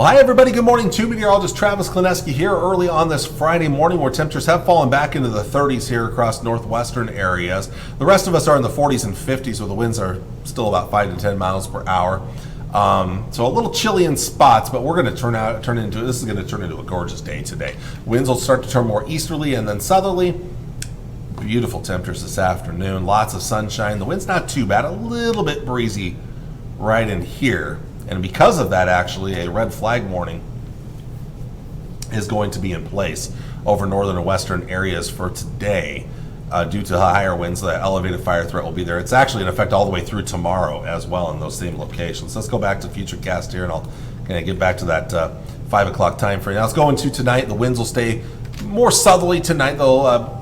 Well, hi everybody. Good morning. Meteorologist Travis Klineski here early on this Friday morning where temperatures have fallen back into the 30s here across northwestern areas. The rest of us are in the 40s and 50s where the winds are still about 5 to 10 miles per hour. So a little chilly in spots, but we're going to this is going to turn into a gorgeous day today. Winds will start to turn more easterly and then southerly. Beautiful temperatures this afternoon. Lots of sunshine. The wind's not too bad. A little bit breezy right in here. And because of that, actually, a red flag warning is going to be in place over northern and western areas for today due to higher winds. The elevated fire threat will be there. It's actually in effect all the way through tomorrow as well in those same locations. Let's go back to Futurecast here, and I'll kind of get back to that 5 o'clock time frame. Now, let's go into tonight. The winds will stay more southerly tonight. They'll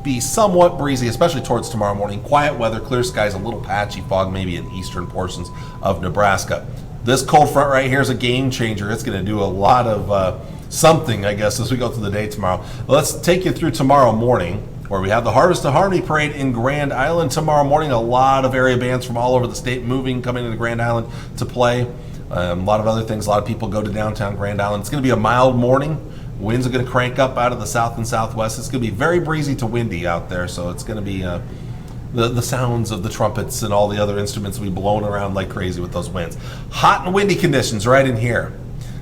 be somewhat breezy, especially towards tomorrow morning. Quiet weather, clear skies, a little patchy fog maybe in eastern portions of Nebraska. This cold front right here is a game changer. It's going to do a lot of something, I guess, as we go through the day tomorrow. Let's take you through tomorrow morning, where we have the Harvest of Harmony Parade in Grand Island tomorrow morning. A lot of area bands from all over the state coming into Grand Island to play. A lot of other things. A lot of people go to downtown Grand Island. It's going to be a mild morning. Winds are going to crank up out of the south and southwest. It's going to be very breezy to windy out there, so it's going to be the sounds of the trumpets and all the other instruments will be blown around like crazy with those winds. Hot and windy conditions right in here.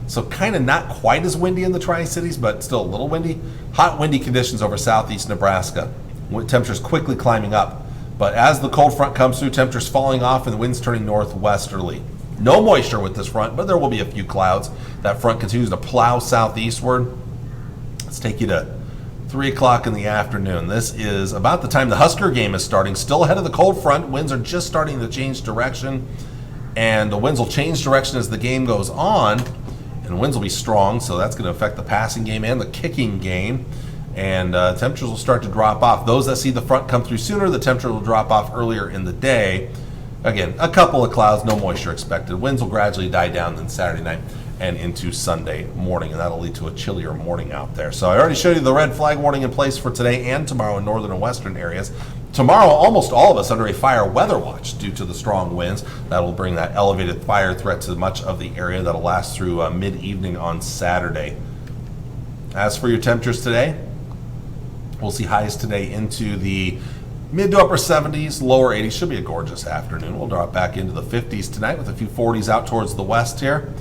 So kind of not quite as windy in the Tri-Cities, but still a little windy. Hot, windy conditions over southeast Nebraska. Temperatures quickly climbing up. But as the cold front comes through, temperatures falling off and the winds turning northwesterly. No moisture with this front, but there will be a few clouds. That front continues to plow southeastward. Let's take you to 3 o'clock in the afternoon. This is about the time the Husker game is starting. Still ahead of the cold front. Winds are just starting to change direction. And the winds will change direction as the game goes on. And winds will be strong, so that's going to affect the passing game and the kicking game. And temperatures will start to drop off. Those that see the front come through sooner, the temperature will drop off earlier in the day. Again, a couple of clouds, no moisture expected. Winds will gradually die down then Saturday night and into Sunday morning, and that'll lead to a chillier morning out there. So I already showed you the red flag warning in place for today and tomorrow in northern and western areas. Tomorrow, almost all of us under a fire weather watch due to the strong winds. That'll bring that elevated fire threat to much of the area. That'll last through mid-evening on Saturday. As for your temperatures today, we'll see highs today into the mid to upper 70s, lower 80s. Should be a gorgeous afternoon. We'll drop back into the 50s tonight with a few 40s out towards the west here.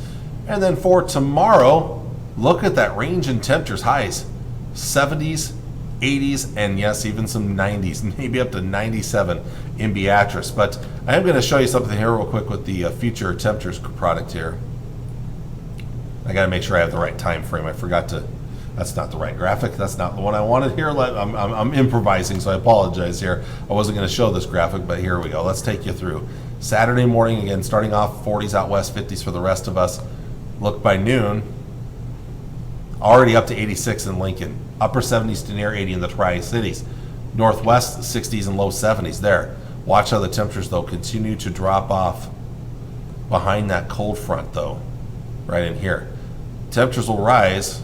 And then for tomorrow, look at that range in temperatures. Highs 70s, 80s, and yes, even some 90s, maybe up to 97 in Beatrice. But I am going to show you something here real quick with the future temperatures product here. I got to make sure I have the right time frame. I forgot to. That's not the right graphic. That's not the one I wanted here. I'm improvising, so I apologize here. I wasn't going to show this graphic, but here we go. Let's take you through. Saturday morning, again, starting off 40s out west, 50s for the rest of us. Look by noon, already up to 86 in Lincoln. Upper 70s to near 80 in the Tri-Cities. Northwest, 60s and low 70s there. Watch how the temperatures, though, continue to drop off behind that cold front, though, right in here. Temperatures will rise,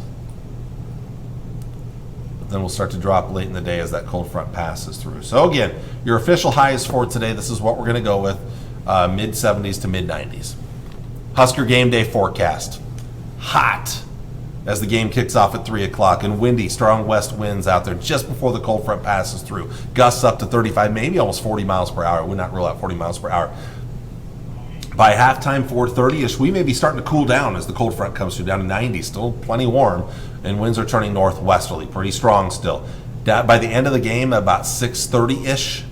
then we'll start to drop late in the day as that cold front passes through. So again, your official highs for today, this is what we're going to go with, mid-70s to mid-90s. Husker game day forecast. Hot as the game kicks off at 3 o'clock and windy, strong west winds out there just before the cold front passes through. Gusts up to 35, maybe almost 40 miles per hour. I would not rule out 40 miles per hour. By halftime, 4:30ish, we may be starting to cool down as the cold front comes through, down to 90, still plenty warm, and winds are turning northwesterly, pretty strong still. By the end of the game, about 6:30ish,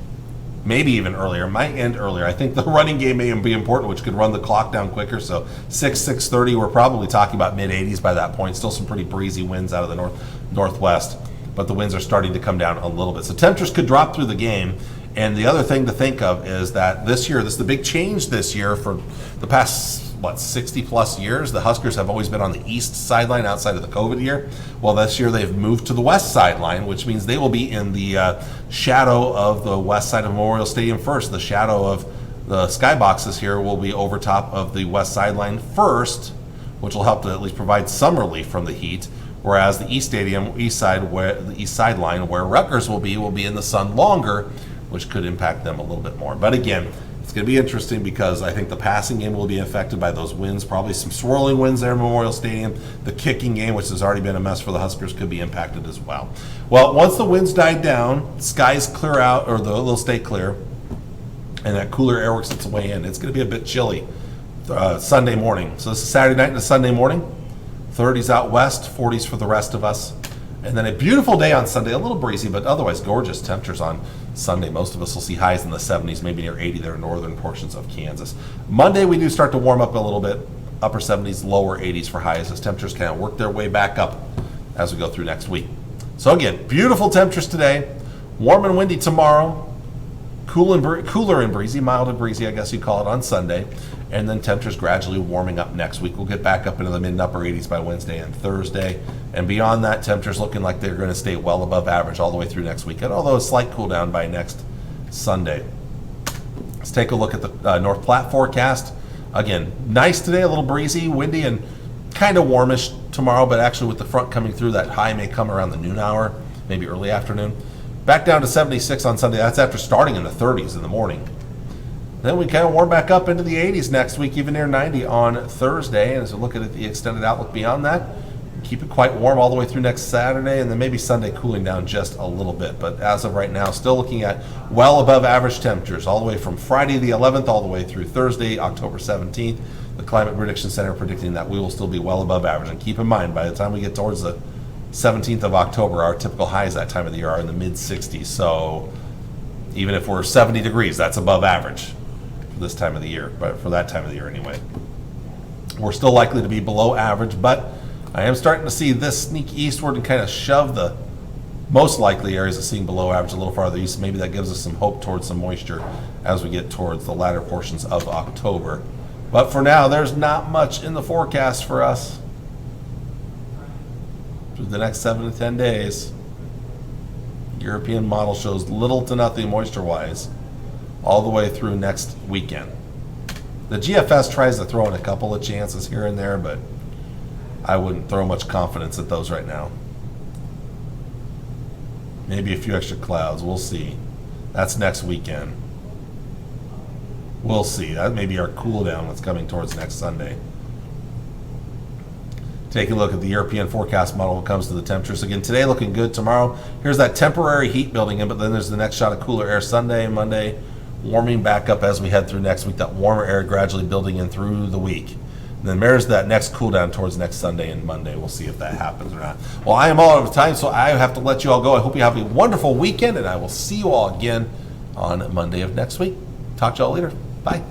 maybe even earlier, might end earlier. I think the running game may be important, which could run the clock down quicker, so 6:30, we're probably talking about mid-80s by that point. Still some pretty breezy winds out of the northwest, but the winds are starting to come down a little bit. So temperatures could drop through the game. And the other thing to think of is that this year, this is the big change this year for the past, 60 plus years. The Huskers have always been on the east sideline outside of the COVID year. Well, this year they've moved to the west sideline, which means they will be in the shadow of the west side of Memorial Stadium first. The shadow of the skyboxes here will be over top of the west sideline first, which will help to at least provide some relief from the heat. Whereas the east sideline where Rutgers will be in the sun longer, which could impact them a little bit more. But again, It's going to be interesting because I think the passing game will be affected by those winds, probably some swirling winds there in Memorial Stadium. The kicking game, which has already been a mess for the Huskers, could be impacted as well. Well, once the winds die down, skies clear out, or they'll stay clear, and that cooler air works its way in. It's going to be a bit chilly Sunday morning. So this is Saturday night into Sunday morning. 30s out west, 40s for the rest of us. And then a beautiful day on Sunday, a little breezy, but otherwise gorgeous temperatures on Sunday. Most of us will see highs in the 70s, maybe near 80 there in northern portions of Kansas. Monday, we do start to warm up a little bit, upper 70s, lower 80s for highs as temperatures kind of work their way back up as we go through next week. So again, beautiful temperatures today, warm and windy tomorrow, cooler and breezy, mild and breezy, I guess you call it, on Sunday. And then temperatures gradually warming up next week. We'll get back up into the mid and upper 80s by Wednesday and Thursday. And beyond that, temperatures looking like they're going to stay well above average all the way through next weekend, although a slight cool down by next Sunday. Let's take a look at the North Platte forecast. Again, nice today, a little breezy, windy, and kind of warmish tomorrow, but actually with the front coming through, that high may come around the noon hour, maybe early afternoon. Back down to 76 on Sunday. That's after starting in the 30s in the morning. Then we kind of warm back up into the 80s next week, even near 90 on Thursday. And as we look at the extended outlook beyond that, keep it quite warm all the way through next Saturday, and then maybe Sunday cooling down just a little bit. But as of right now, still looking at well above average temperatures all the way from Friday the 11th all the way through Thursday, October 17th. The Climate Prediction Center predicting that we will still be well above average. And keep in mind, by the time we get towards the 17th of October, our typical highs that time of the year are in the mid-60s. So even if we're 70 degrees, that's above average this time of the year, but for that time of the year anyway. We're still likely to be below average, but I am starting to see this sneak eastward and kind of shove the most likely areas of seeing below average a little farther east. Maybe that gives us some hope towards some moisture as we get towards the latter portions of October. But for now, there's not much in the forecast for us through the next 7 to 10 days. European model shows little to nothing moisture-wise all the way through next weekend. The GFS tries to throw in a couple of chances here and there, but I wouldn't throw much confidence at those right now. Maybe a few extra clouds. We'll see. That's next weekend. We'll see. That may be our cool down that's coming towards next Sunday. Taking a look at the European forecast model when it comes to the temperatures. Again, today looking good. Tomorrow, here's that temporary heat building in, but then there's the next shot of cooler air Sunday, Monday, warming back up as we head through next week. That warmer air gradually building in through the week. And then there's that next cool down towards next Sunday and Monday. We'll see if that happens or not. Well, I am all out of time, so I have to let you all go. I hope you have a wonderful weekend, and I will see you all again on Monday of next week. Talk to you all later. Bye.